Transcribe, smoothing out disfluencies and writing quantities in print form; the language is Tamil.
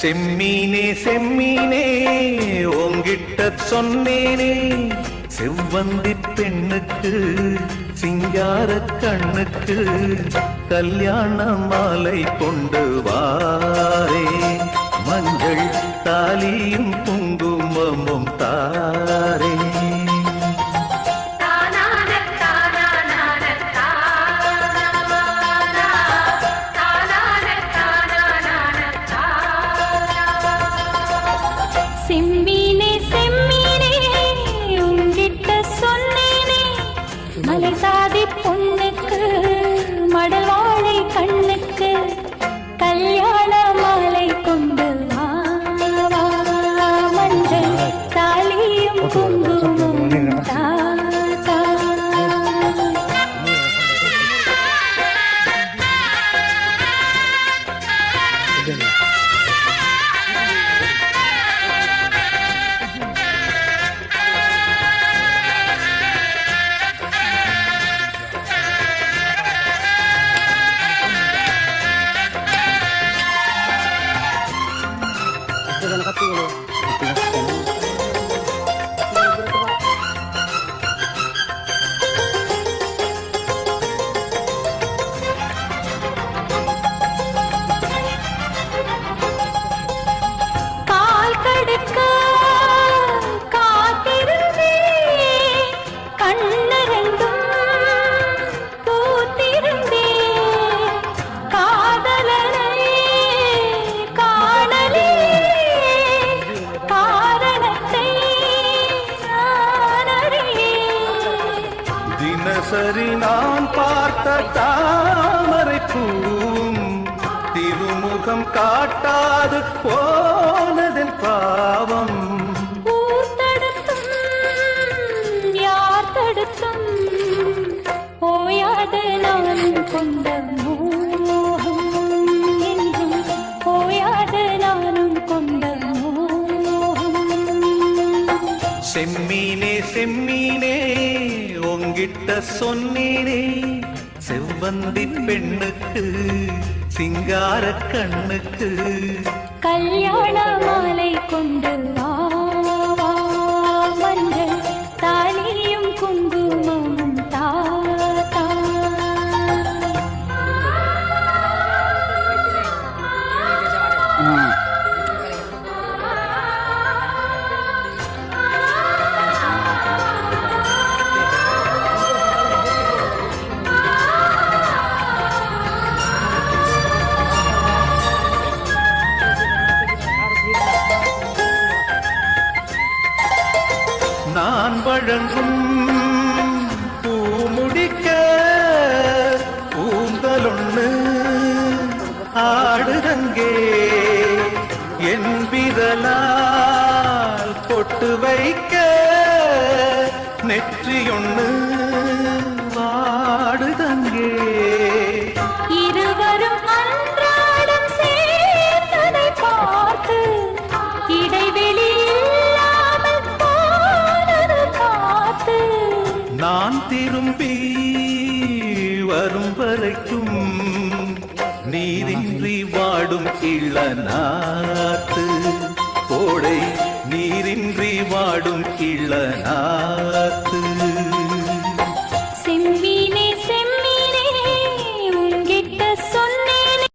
செம்மீனே செம்மீனே உங்கிட்ட சொன்னேனே, செவ்வந்தி பெண்ணுக்கு சிங்கார கண்ணுக்கு கல்யாண மாலை கொண்டு வாரே, மஞ்சள் தாலியும் குங்குமமும் தாரே. செம்மீனே செம்மீனே உங்கிட்ட சொன்னேனே, மலை சாதி பொண்ணுக்கு மடல் வாழை கண்ணுக்கு கல்யாண மாலை கொண்டு வா, மஞ்சள் தாலியும் குங்குமமும் தா. தினசரி நான் பார்த்த தாமரை பூவும் திருமுகம் காட்டாது போனதன் பாவம். யார் தடுத்தும் போயாது நான் கொண்ட மோகம், என்றும் போயாது நானும் கொண்ட மோகம். செம்மீனே செம்மீனே உங்கிட்ட சொன்னேனே, செவ்வந்தி பெண்ணுக்கு சிங்கார கண்ணுக்கு கல்யாண மாலை கொண்டு வா, மஞ்சள் தாலியும் குங்குமமும் தா. நான் வழங்கும் பூமுடிக்க பூந்தலொன்னு ஆடுதங்கே, என் விரலால் பொட்டு வைக்க நெற்றியொன்னு வாடுதங்கே. இருவரும் அன்றாடம் சேர்ந்ததை பார்த்து இடைவெளி நான் திரும்பி வரும் வரைக்கும் நீரின்றி வாடும் இளநாத்து, கோடை நீரின்றி வாடும் இளநாத்து.